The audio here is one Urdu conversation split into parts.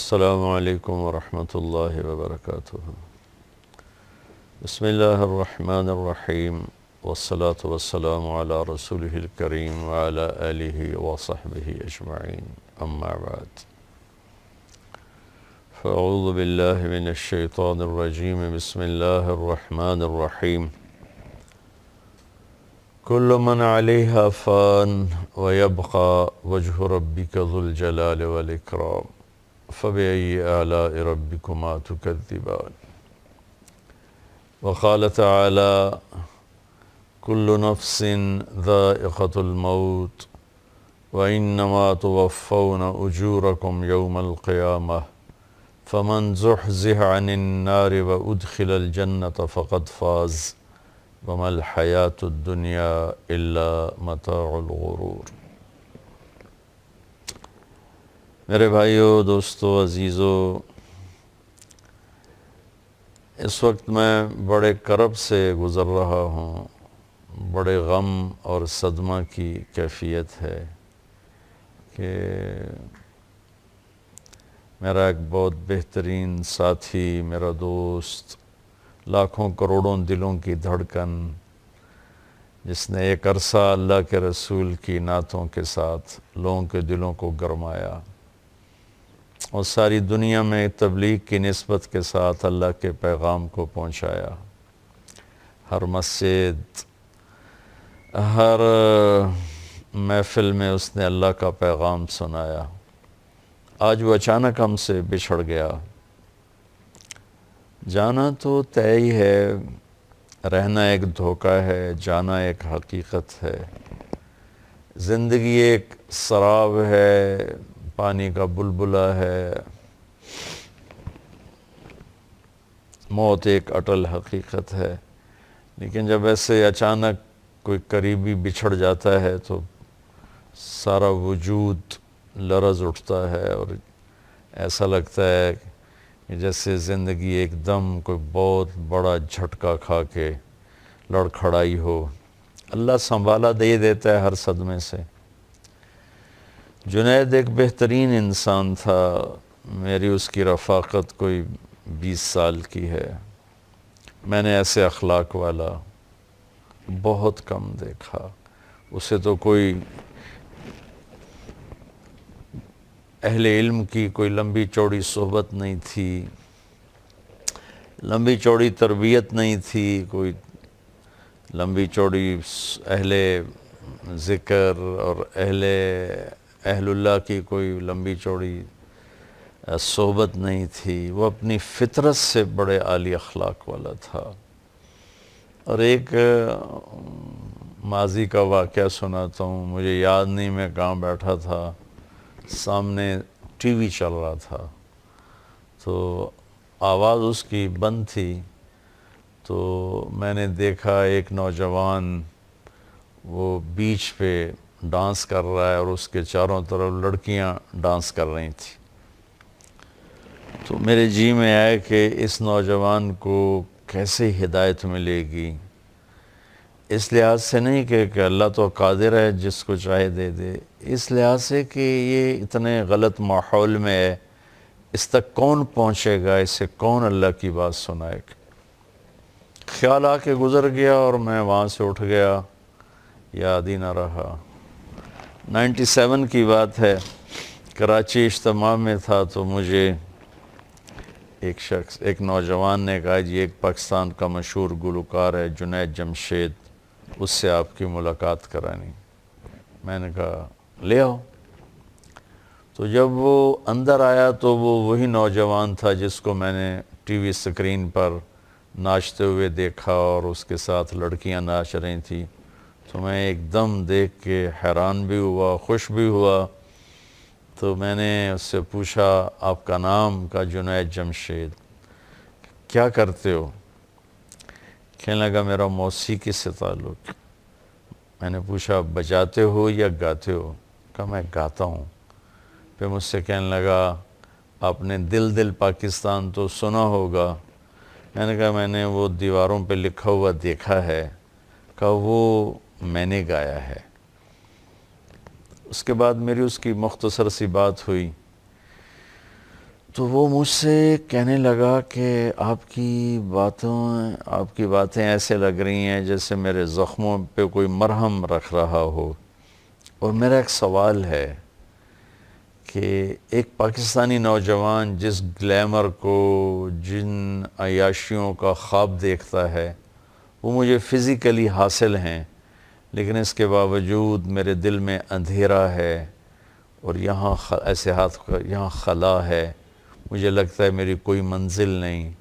السلام علیکم ورحمۃ اللہ وبرکاتہ۔ بسم اللہ الرحمن الرحیم، والصلاة والسلام علی رسولہ الکریم وعلی آلہ وصحبہ اجمعین، اما بعد فاعوذ باللہ من الشیطان الرجیم، بسم اللہ الرحمن الرحیم۔ کل من علیہا فان ویبقى وجہ ربک ذو الجلال والاکرام فبأي آلاء ربكما تكذبان۔ وقال تعالى كل نفس ذائقة الموت وإنما توفون أجوركم يوم القيامة فمن زحزح عن النار وأدخل الجنة فقد فاز وما الحياة الدنيا إلا متاع الغرور۔ میرے بھائیو، دوستو، عزیزو، اس وقت میں بڑے کرب سے گزر رہا ہوں، بڑے غم اور صدمہ کی کیفیت ہے کہ میرا ایک بہت بہترین ساتھی، میرا دوست، لاکھوں کروڑوں دلوں کی دھڑکن، جس نے ایک عرصہ اللہ کے رسول کی نعتوں کے ساتھ لوگوں کے دلوں کو گرمایا اور ساری دنیا میں تبلیغ کی نسبت کے ساتھ اللہ کے پیغام کو پہنچایا، ہر مسجد، ہر محفل میں اس نے اللہ کا پیغام سنایا، آج وہ اچانک ہم سے بچھڑ گیا۔ جانا تو طے ہی ہے، رہنا ایک دھوکہ ہے، جانا ایک حقیقت ہے۔ زندگی ایک سراب ہے، پانی کا بلبلہ ہے، موت ایک اٹل حقیقت ہے۔ لیکن جب ایسے اچانک کوئی قریبی بچھڑ جاتا ہے تو سارا وجود لرز اٹھتا ہے اور ایسا لگتا ہے کہ جیسے زندگی ایک دم کوئی بہت بڑا جھٹکا کھا کے لڑکھڑائی ہو۔ اللہ سنبھالا دے دیتا ہے ہر صدمے سے۔ جنید ایک بہترین انسان تھا، میری اس کی رفاقت کوئی 20 سال کی ہے۔ میں نے ایسے اخلاق والا بہت کم دیکھا۔ اسے تو کوئی اہل علم کی کوئی لمبی چوڑی صحبت نہیں تھی، لمبی چوڑی تربیت نہیں تھی، کوئی لمبی چوڑی اہل ذکر اور اہل اللہ کی کوئی لمبی چوڑی صحبت نہیں تھی۔ وہ اپنی فطرت سے بڑے عالی اخلاق والا تھا۔ اور ایک ماضی کا واقعہ سناتا ہوں، مجھے یاد نہیں میں کہاں بیٹھا تھا، سامنے ٹی وی چل رہا تھا تو آواز اس کی بند تھی، تو میں نے دیکھا ایک نوجوان وہ بیچ پہ ڈانس کر رہا ہے اور اس کے چاروں طرف لڑکیاں ڈانس کر رہی تھیں۔ تو میرے جی میں آیا کہ اس نوجوان کو کیسے ہدایت ملے گی، اس لحاظ سے نہیں کہ اللہ تو قادر ہے جس کو چاہے دے دے، اس لحاظ سے کہ یہ اتنے غلط ماحول میں ہے، اس تک کون پہنچے گا، اسے کون اللہ کی بات سنائے گا۔ خیال آ کے گزر گیا اور میں وہاں سے اٹھ گیا، یاد ہی نہ رہا۔ 97 کی بات ہے، کراچی اجتماع میں تھا تو مجھے ایک نوجوان نے کہا جی ایک پاکستان کا مشہور گلوکار ہے جنید جمشید، اس سے آپ کی ملاقات کرانی۔ میں نے کہا لے آؤ۔ تو جب وہ اندر آیا تو وہ وہی نوجوان تھا جس کو میں نے ٹی وی سکرین پر ناچتے ہوئے دیکھا اور اس کے ساتھ لڑکیاں ناچ رہی تھیں۔ تو میں ایک دم دیکھ کے حیران بھی ہوا، خوش بھی ہوا۔ تو میں نے اس سے پوچھا آپ کا نام؟ کا جنید جمشید۔ کیا کرتے ہو؟ کہنے لگا میرا موسیقی سے تعلق۔ میں نے پوچھا بجاتے ہو یا گاتے ہو؟ کہا میں گاتا ہوں۔ پھر مجھ سے کہنے لگا آپ نے دل دل پاکستان تو سنا ہوگا۔ میں نے کہا میں نے وہ دیواروں پہ لکھا ہوا دیکھا ہے۔ کہا وہ میں نے گایا ہے۔ اس کے بعد میری اس کی مختصر سی بات ہوئی تو وہ مجھ سے کہنے لگا کہ آپ کی باتیں ایسے لگ رہی ہیں جیسے میرے زخموں پہ کوئی مرہم رکھ رہا ہو، اور میرا ایک سوال ہے کہ ایک پاکستانی نوجوان جس گلیمر کو، جن عیاشیوں کا خواب دیکھتا ہے، وہ مجھے فزیکلی حاصل ہیں، لیکن اس کے باوجود میرے دل میں اندھیرا ہے، اور یہاں ایسے ہاتھ یہاں خلا ہے، مجھے لگتا ہے میری کوئی منزل نہیں،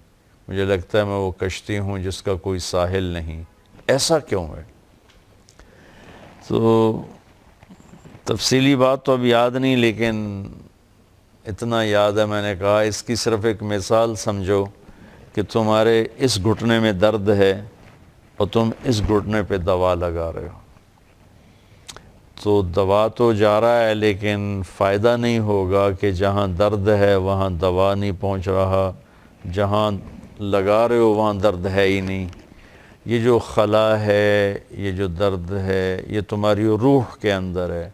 مجھے لگتا ہے میں وہ کشتی ہوں جس کا کوئی ساحل نہیں، ایسا کیوں ہے؟ تو تفصیلی بات تو اب یاد نہیں، لیکن اتنا یاد ہے، میں نے کہا اس کی صرف ایک مثال سمجھو کہ تمہارے اس گھٹنے میں درد ہے اور تم اس گھٹنے پہ دوا لگا رہے ہو، تو دوا تو جا رہا ہے لیکن فائدہ نہیں ہوگا کہ جہاں درد ہے وہاں دوا نہیں پہنچ رہا، جہاں لگا رہے ہو وہاں درد ہے ہی نہیں۔ یہ جو خلا ہے، یہ جو درد ہے، یہ تمہاری روح کے اندر ہے،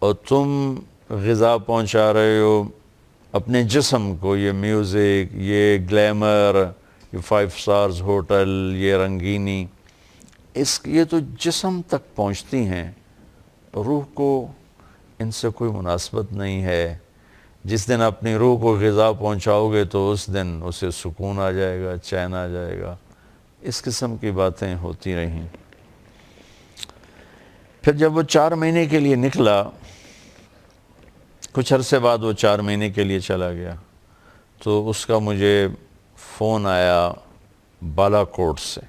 اور تم غذا پہنچا رہے ہو اپنے جسم کو، یہ میوزک، یہ گلیمر، یہ 5 سٹارز ہوٹل، یہ رنگینی، یہ تو جسم تک پہنچتی ہیں، روح کو ان سے کوئی مناسبت نہیں ہے۔ جس دن اپنی روح کو غذا پہنچاؤ گے تو اس دن اسے سکون آ جائے گا، چین آ جائے گا۔ اس قسم کی باتیں ہوتی رہیں۔ پھر جب وہ 4 مہینے کے لیے نکلا، کچھ عرصے بعد وہ 4 مہینے کے لیے چلا گیا، تو اس کا مجھے فون آیا بالا کوٹ سے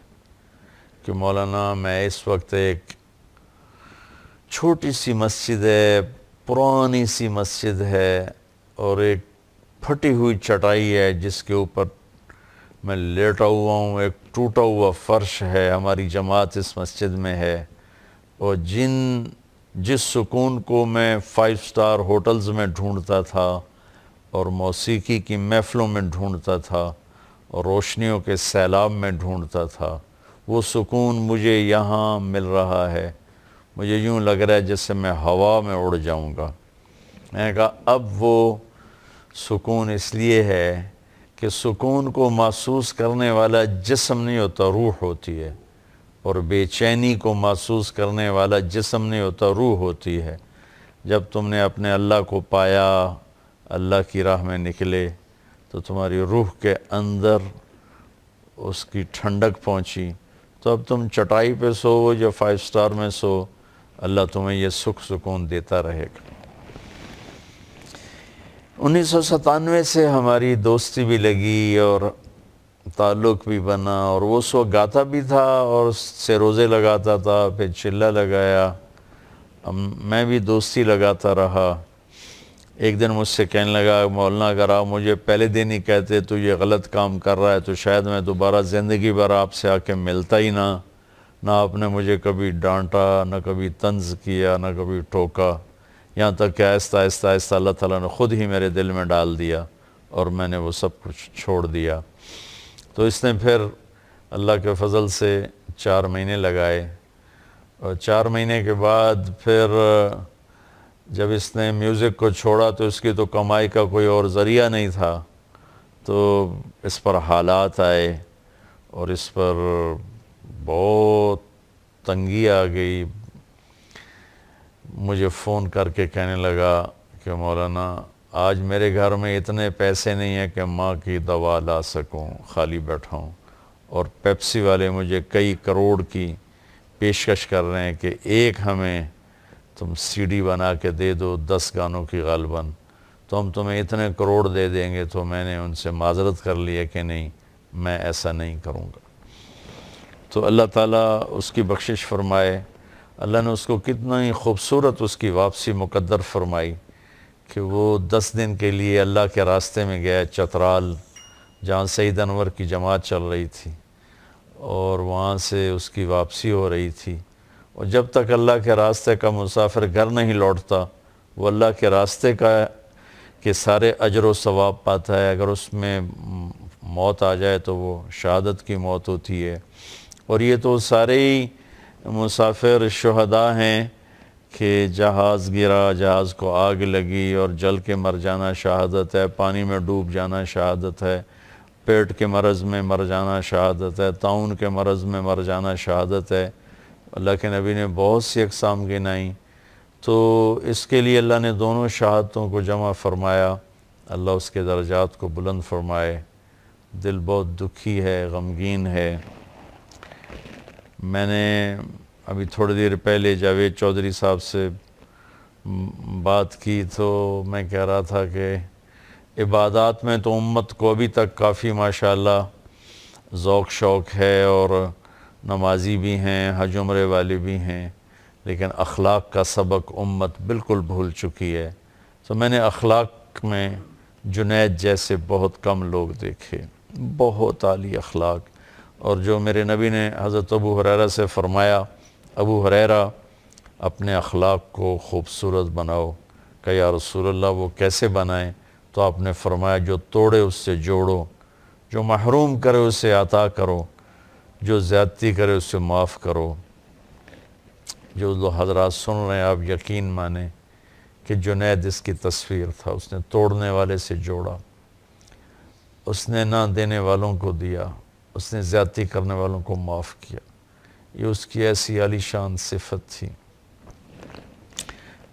کہ مولانا میں اس وقت ایک چھوٹی سی مسجد ہے، پرانی سی مسجد ہے، اور ایک پھٹی ہوئی چٹائی ہے جس کے اوپر میں لیٹا ہوا ہوں، ایک ٹوٹا ہوا فرش ہے، ہماری جماعت اس مسجد میں ہے، اور جس سکون کو میں 5 سٹار ہوٹلز میں ڈھونڈتا تھا اور موسیقی کی محفلوں میں ڈھونڈتا تھا اور روشنیوں کے سیلاب میں ڈھونڈتا تھا، وہ سکون مجھے یہاں مل رہا ہے۔ مجھے یوں لگ رہا ہے جیسے میں ہوا میں اڑ جاؤں گا۔ میں نے کہا اب وہ سکون اس لیے ہے کہ سکون کو محسوس کرنے والا جسم نہیں ہوتا، روح ہوتی ہے، اور بے چینی کو محسوس کرنے والا جسم نہیں ہوتا، روح ہوتی ہے۔ جب تم نے اپنے اللہ کو پایا، اللہ کی راہ میں نکلے، تو تمہاری روح کے اندر اس کی ٹھنڈک پہنچی، تو اب تم چٹائی پہ سو یا 5 سٹار میں سو، اللہ تمہیں یہ سکون دیتا رہے گا۔ 1997 سے ہماری دوستی بھی لگی اور تعلق بھی بنا، اور وہ اس وقت گاتا بھی تھا اور اس سے روزے لگاتا تھا، پھر چلہ لگایا، میں بھی دوستی لگاتا رہا۔ ایک دن مجھ سے کہنے لگا مولانا اگر آپ مجھے پہلے دن ہی کہتے تو یہ غلط کام کر رہا ہے تو شاید میں دوبارہ زندگی بھر آپ سے آ کے ملتا ہی نہ آپ نے مجھے کبھی ڈانٹا، نہ کبھی طنز کیا، نہ کبھی ٹوکا، یہاں تک کہ آہستہ آہستہ اللہ تعالیٰ نے خود ہی میرے دل میں ڈال دیا اور میں نے وہ سب کچھ چھوڑ دیا۔ تو اس نے پھر اللہ کے فضل سے 4 مہینے لگائے، اور 4 مہینے کے بعد پھر جب اس نے میوزک کو چھوڑا تو اس کی تو کمائی کا کوئی اور ذریعہ نہیں تھا، تو اس پر حالات آئے اور اس پر بہت تنگی آ گئی۔ مجھے فون کر کے کہنے لگا کہ مولانا آج میرے گھر میں اتنے پیسے نہیں ہیں کہ ماں کی دوا لا سکوں، خالی بیٹھا ہوں، اور پیپسی والے مجھے کئی کروڑ کی پیشکش کر رہے ہیں کہ ایک ہمیں تم سی ڈی بنا کے دے دو 10 گانوں کی غالباً، تو ہم تمہیں اتنے کروڑ دے دیں گے۔ تو میں نے ان سے معذرت کر لی ہے کہ نہیں، میں ایسا نہیں کروں گا۔ تو اللہ تعالیٰ اس کی بخشش فرمائے، اللہ نے اس کو کتنا ہی خوبصورت اس کی واپسی مقدر فرمائی کہ وہ 10 دن کے لیے اللہ کے راستے میں گیا چترال، جہاں سید انور کی جماعت چل رہی تھی، اور وہاں سے اس کی واپسی ہو رہی تھی، اور جب تک اللہ کے راستے کا مسافر گھر نہیں لوٹتا وہ اللہ کے راستے کے سارے اجر و ثواب پاتا ہے۔ اگر اس میں موت آ جائے تو وہ شہادت کی موت ہوتی ہے، اور یہ تو سارے ہی مسافر شہداء ہیں کہ جہاز گرا، جہاز کو آگ لگی اور جل کے مر جانا شہادت ہے، پانی میں ڈوب جانا شہادت ہے، پیٹ کے مرض میں مر جانا شہادت ہے، طاعون کے مرض میں مر جانا شہادت ہے۔ اللہ کے نبی نے بہت سی اقسام گنائیں، تو اس کے لیے اللہ نے دونوں شہادتوں کو جمع فرمایا۔ اللہ اس کے درجات کو بلند فرمائے۔ دل بہت دکھی ہے، غمگین ہے۔ میں نے ابھی تھوڑی دیر پہلے جاوید چودھری صاحب سے بات کی تو میں کہہ رہا تھا کہ عبادات میں تو امت کو ابھی تک کافی ماشاءاللہ ذوق شوق ہے، اور نمازی بھی ہیں، حج عمرے والے بھی ہیں، لیکن اخلاق کا سبق امت بالکل بھول چکی ہے۔ تو میں نے اخلاق میں جنید جیسے بہت کم لوگ دیکھے، بہت عالی اخلاق۔ اور جو میرے نبی نے حضرت ابو ہریرہ سے فرمایا، ابو ہریرہ اپنے اخلاق کو خوبصورت بناؤ، کہ یا رسول اللہ وہ کیسے بنائیں؟ تو آپ نے فرمایا جو توڑے اس سے جوڑو، جو محروم کرے اسے عطا کرو، جو زیادتی کرے اسے معاف کرو۔ جو لوگ حضرات سن رہے ہیں آپ یقین مانیں کہ جنید اس کی تصویر تھا۔ اس نے توڑنے والے سے جوڑا، اس نے نہ دینے والوں کو دیا، اس نے زیادتی کرنے والوں کو معاف کیا۔ یہ اس کی ایسی عالی شان صفت تھی۔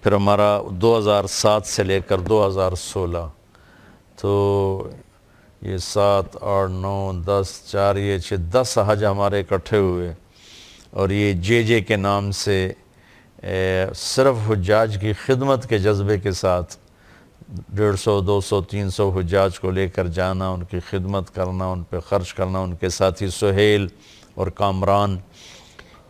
پھر ہمارا 2007 سے لے کر 2016 تو یہ 7 8 9 10 4 یہ 10 حج ہمارے اکٹھے ہوئے، اور یہ جے کے نام سے صرف حجاج کی خدمت کے جذبے کے ساتھ 150 200 300 حجاج کو لے کر جانا، ان کی خدمت کرنا، ان پہ خرچ کرنا۔ ان کے ساتھی سہیل اور کامران،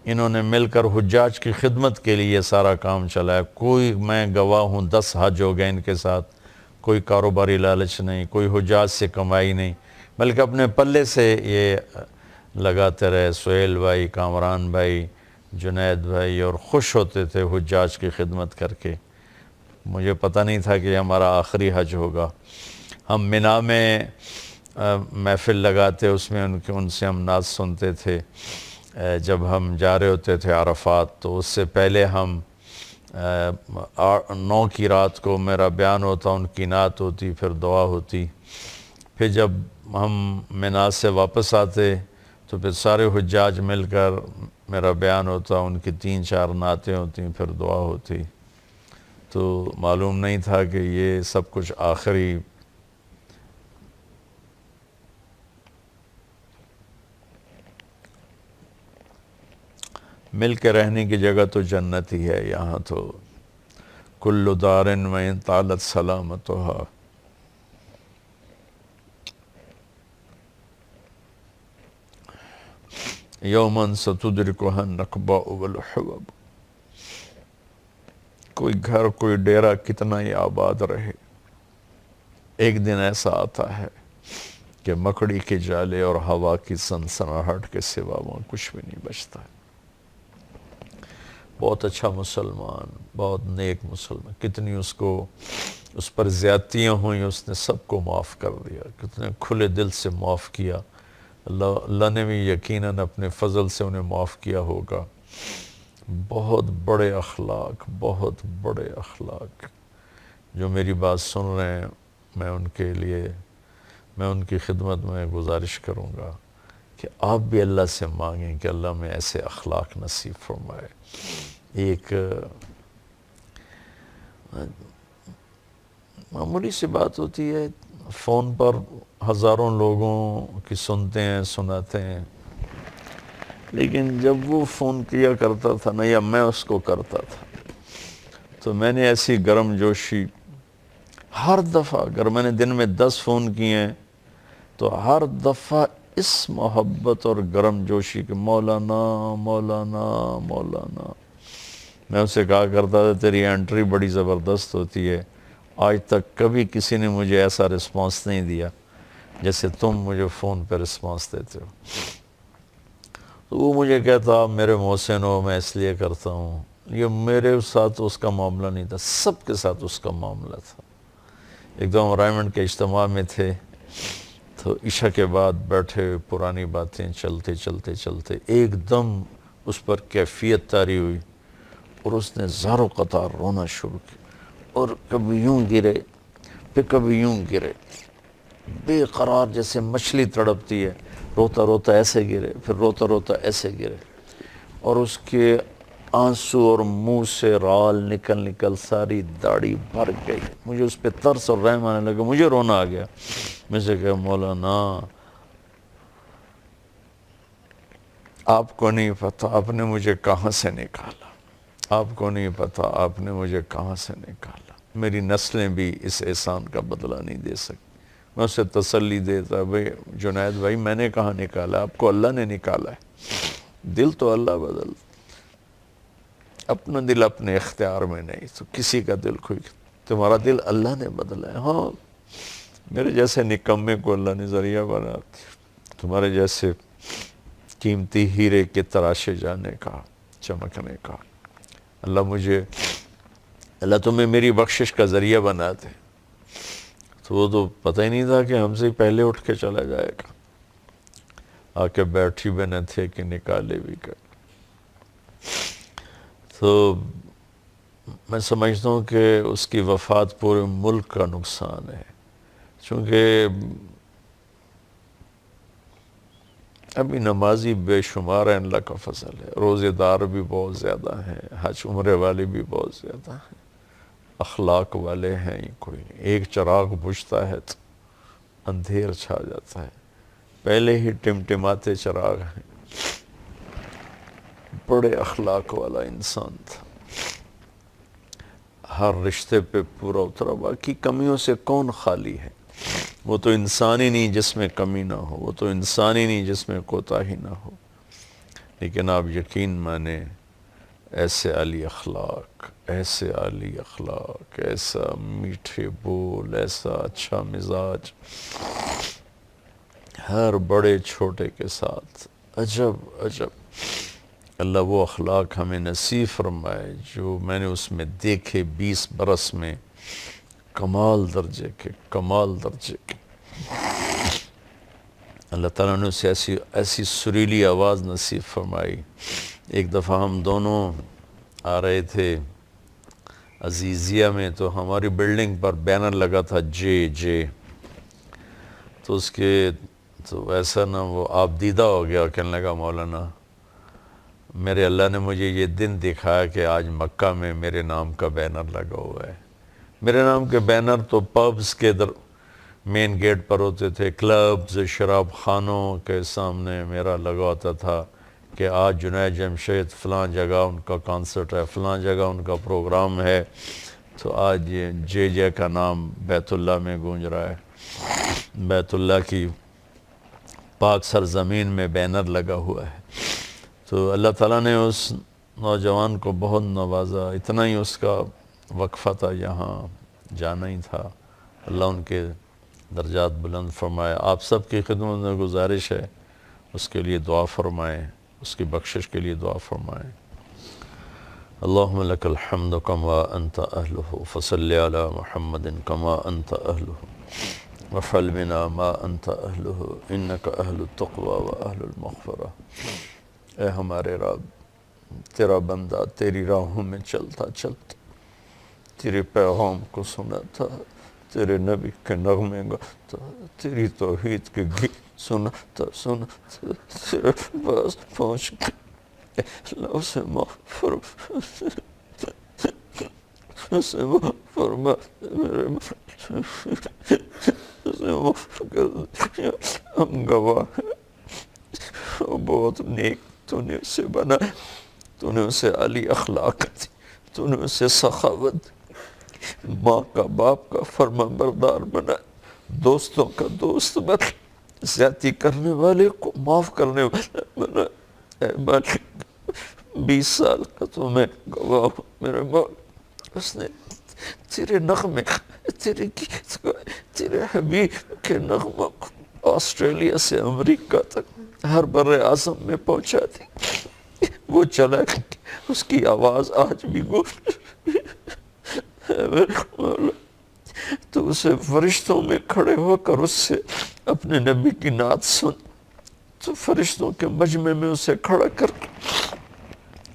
انہوں نے مل کر حجاج کی خدمت کے لیے سارا کام چلایا۔ کوئی، میں گواہ ہوں، 10 حج ہو گئے ان کے ساتھ، کوئی کاروباری لالچ نہیں، کوئی حجاج سے کمائی نہیں، بلکہ اپنے پلے سے یہ لگاتے رہے۔ سہیل بھائی، کامران بھائی، جنید بھائی، اور خوش ہوتے تھے حجاج کی خدمت کر کے۔ مجھے پتہ نہیں تھا کہ یہ ہمارا آخری حج ہوگا۔ ہم مینا میں محفل لگاتے، اس میں ان سے ہم نعت سنتے تھے۔ جب ہم جا رہے ہوتے تھے عرفات، تو اس سے پہلے ہم 9 کی رات کو میرا بیان ہوتا، ان کی نعت ہوتی، پھر دعا ہوتی۔ پھر جب ہم مینا سے واپس آتے تو پھر سارے حجاج مل کر میرا بیان ہوتا، ان کی 3 4 نعتیں ہوتی، پھر دعا ہوتی۔ تو معلوم نہیں تھا کہ یہ سب کچھ آخری مل کے رہنے کی جگہ تو جنت ہی ہے۔ یہاں تو کل دارن وَإِن طالت سلامتها، یوماً ستدرکها النکباء والحبب۔ کوئی گھر، کوئی ڈیرہ کتنا ہی آباد رہے، ایک دن ایسا آتا ہے کہ مکڑی کے جالے اور ہوا کی سنسناہٹ کے سوا وہاں کچھ بھی نہیں بچتا ہے۔ بہت اچھا مسلمان، بہت نیک مسلمان، کتنی اس پر زیادتیاں ہوئیں، اس نے سب کو معاف کر دیا، کتنے کھلے دل سے معاف کیا۔ اللہ نے بھی یقیناً اپنے فضل سے انہیں معاف کیا ہوگا۔ بہت بڑے اخلاق، بہت بڑے اخلاق۔ جو میری بات سن رہے ہیں، میں ان کی خدمت میں گزارش کروں گا کہ آپ بھی اللہ سے مانگیں کہ اللہ میں ایسے اخلاق نصیب فرمائے۔ ایک معمولی سی بات ہوتی ہے، فون پر ہزاروں لوگوں کی سنتے ہیں، سناتے ہیں، لیکن جب وہ فون کیا کرتا تھا نا، یا میں اس کو کرتا تھا، تو میں نے ایسی گرم جوشی ہر دفعہ، اگر میں نے دن میں 10 فون کیے ہیں تو ہر دفعہ اس محبت اور گرم جوشی کہ مولانا مولانا مولانا۔ میں اسے کہا کرتا تھا تیری انٹری بڑی زبردست ہوتی ہے، آج تک کبھی کسی نے مجھے ایسا رسپانس نہیں دیا جیسے تم مجھے فون پہ رسپانس دیتے ہو۔ تو وہ مجھے کہتا میرے محسن ہو، میں اس لیے کرتا ہوں۔ یہ میرے ساتھ اس کا معاملہ نہیں تھا، سب کے ساتھ اس کا معاملہ تھا۔ ایک دم رائمنڈ کے اجتماع میں تھے، تو عشاء کے بعد بیٹھے پرانی باتیں چلتے چلتے چلتے ایک دم اس پر کیفیت طاری ہوئی۔ اور اس نے زاروں قطار رونا شروع کیا، اور کبھی یوں گرے پھر کبھی یوں گرے، بے قرار جیسے مچھلی تڑپتی ہے، روتا روتا ایسے گرے، پھر روتا روتا ایسے گرے، اور اس کے آنسو اور منہ سے رال نکل ساری داڑھی بھر گئی۔ مجھے اس پہ ترس اور رحم آنے لگا، مجھے رونا آ گیا۔ میں سے کہا مولانا آپ کو نہیں پتہ آپ نے مجھے کہاں سے نکالا، آپ کو نہیں پتہ آپ نے مجھے کہاں سے نکالا، میری نسلیں بھی اس احسان کا بدلہ نہیں دے سکتی۔ میں اسے تسلی دیتا، بھائی جنید بھائی میں نے کہاں نکالا، آپ کو اللہ نے نکالا ہے، دل تو اللہ بدل، اپنا دل اپنے اختیار میں نہیں، تو کسی کا دل کوئی، تمہارا دل اللہ نے بدلا ہے۔ ہاں میرے جیسے نکمے کو اللہ نے ذریعہ بنا، تمہارے جیسے قیمتی ہیرے کے تراشے جانے کا، چمکنے کا، اللہ تمہیں میری بخشش کا ذریعہ بنا دے۔ تو وہ تو پتہ ہی نہیں تھا کہ ہم سے پہلے اٹھ کے چلا جائے گا، آ کے بیٹھی بھی نہ تھے کہ نکالے بھی کر۔ تو میں سمجھتا ہوں کہ اس کی وفات پورے ملک کا نقصان ہے، چونکہ ابھی نمازی بے شمار ہیں، اللہ کا فضل ہے، روزے دار بھی بہت زیادہ ہیں، حج عمرے والے بھی بہت زیادہ ہیں، اخلاق والے ہیں ہی کوئی نہیں۔ ایک چراغ بجھتا ہے تو اندھیر چھا جاتا ہے، پہلے ہی ٹمٹماتے چراغ ہیں۔ بڑے اخلاق والا انسان تھا، ہر رشتے پہ پورا اترا، باقی کمیوں سے کون خالی ہے؟ وہ تو انسان ہی نہیں جس میں کمی نہ ہو، وہ تو انسان ہی نہیں جس میں کوتاہی نہ ہو۔ لیکن آپ یقین مانیں ایسے عالی اخلاق، ایسے عالی اخلاق، ایسا میٹھے بول، ایسا اچھا مزاج، ہر بڑے چھوٹے کے ساتھ، عجب اللہ وہ اخلاق ہمیں نصیب فرمائے جو میں نے اس میں دیکھے 20 برس میں، کمال درجے کے۔ اللہ تعالیٰ نے اسے ایسی سریلی آواز نصیب فرمائی۔ ایک دفعہ ہم دونوں آ رہے تھے عزیزیہ میں، تو ہماری بلڈنگ پر بینر لگا تھا جے، تو اس کے تو ایسا نا وہ آپ دیدہ ہو گیا، کہنے لگا مولانا میرے اللہ نے مجھے یہ دن دکھایا کہ آج مکہ میں میرے نام کا بینر لگا ہوا ہے۔ میرے نام کے بینر تو پبز کے مین گیٹ پر ہوتے تھے، کلبز، شراب خانوں کے سامنے میرا لگا ہوتا تھا کہ آج جنید جمشید فلاں جگہ ان کا کانسرٹ ہے، فلاں جگہ ان کا پروگرام ہے، تو آج یہ جے کا نام بیت اللہ میں گونج رہا ہے، بیت اللہ کی پاک سرزمین میں بینر لگا ہوا ہے۔ تو اللہ تعالیٰ نے اس نوجوان کو بہت نوازا، اتنا ہی اس کا وقفہ تھا، یہاں جانا ہی تھا، اللہ ان کے درجات بلند فرمائے۔ آپ سب کی خدمت میں گزارش ہے اس کے لیے دعا فرمائیں، اس کی بخشش کے لیے دعا فرمائیں۔ اللہم لک الحمد کما انت اہلہ فصلی علی محمد کما انت اہلہ وفعل بنا ما انت اہلہ انک اہل التقوی و اہل المغفرہ۔ اے ہمارے رب، تیرا بندہ تیری راہوں میں چلتا تیرے پیغام کو سناتا، تیرے نبی کے نغمے گاتا، تیری توحید کے گیت سناتا تیرے پاس پہنچ گئے، اللہ اسے معاف فرما، اسے معاف فرما، میرے اسے معاف کر دیا، ہم گواہ ہیں، وہ بہت نیک تو نے اسے بنایا، تو نے اسے عالی اخلاق دی، تو نے اسے سخاوت، ماں کا باپ کا فرما بردار بنا، دوستوں کا دوست بنا، زیادتی کرنے والے کو معاف کرنے والا بنا۔ اے مالک 20 سال کا تو میں گواہ ہوں میرے مالک، اس نے تیرے نغمے، تیرے گیت کو، تیرے حبیب کے نغمہ کو آسٹریلیا سے امریکہ تک ہر بر اعظم میں پہنچا دی، وہ چلا اس کی آواز آج بھی گونج، تو اسے فرشتوں میں کھڑے ہو کر اس سے اپنے نبی کی نعت سن، تو فرشتوں کے مجمع میں اسے کھڑا کر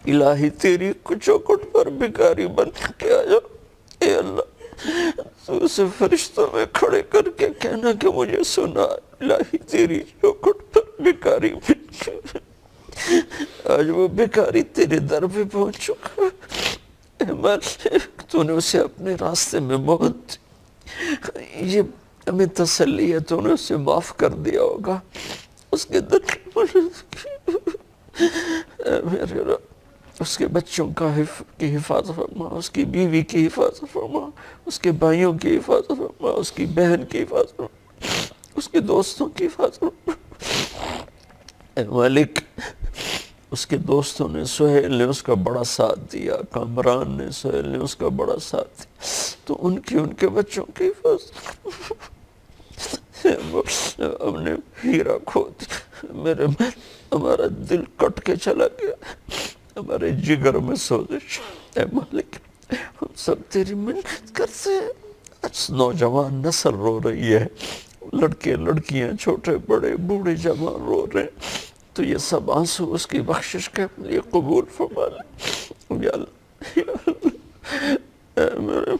الہی تیری چوکھٹ پر بھکاری بن کے آیا، اے اللہ تو اسے فرشتوں میں کھڑے کر کے کہنا کہ مجھے سنا، الہی تیری چوکھٹ پر بھکاری بن کے آج وہ بھکاری تیرے در پہ پہنچ چکا، اے مالک تو نے اسے اپنے راستے میں موت دی، یہ ہمیں تسلی ہے تو نے اسے معاف کر دیا ہوگا، اس کے در اے میرے رب اس کے بچوں کی حفاظت فرما، اس کی بیوی کی حفاظت فرما، اس کے بھائیوں کی حفاظت فرما، اس کی بہن کی حفاظت فرما، اس کے دوستوں کی حفاظت فرما، اے مالک اس کے دوستوں نے، سہیل نے اس کا بڑا ساتھ دیا، کامران نے، سہیل نے اس کا بڑا ساتھ دیا، تو ان کے بچوں کی حفاظت ہم نے ہیرا کھو دیا، میرے ہمارا دل کٹ کے چلا گیا، ہمارے جگر میں سوزش، اے مالک ہم سب تیری منت کرتے ہیں، آج نوجوان نسل رو رہی ہے، لڑکے لڑکیاں چھوٹے بڑے بوڑھے جوان رو رہے ہیں، تو یہ سب آنسو اس کی بخشش کے لیے قبول فرما لے یا اللہ، یا اللہ، اے میرے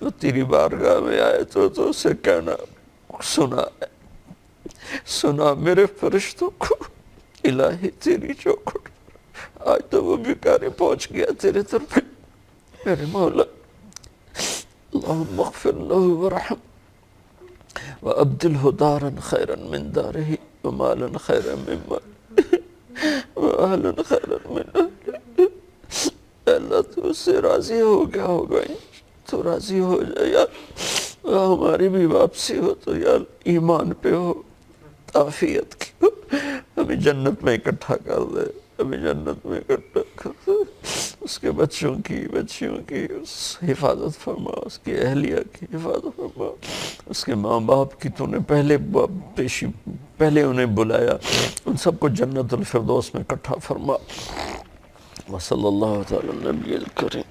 وہ تیری بارگاہ میں آئے تو اسے کہنا سنا میرے فرشتوں کو، الہی تیری چوکھٹ پر آج تو وہ بھکاری پہنچ گیا تیرے طرف، میرے مولا اللہم اغفر له ورحم وابدلہ دارا خیرا من دارہ ومالا خیرا من مالہ وآلا خیرا من اہلہ، اللہ تو اس سے راضی ہو گیا ہوگا، تو راضی ہو جائے یا ہماری بھی واپسی ہو تو یا ایمان پہ ہو، عافیت کی ہو، ہمیں جنت میں اکٹھا کر دے، ہمیں جنت میں اکٹھا کر دے، اس کے بچوں کی بچیوں کی حفاظت فرما، اس کی اہلیہ کی حفاظت فرما، اس کے ماں باپ کی تو نے پہلے انہیں بلایا، ان سب کو جنت الفردوس میں اکٹھا فرما، وصلی اللہ تعالی النبی الکریم۔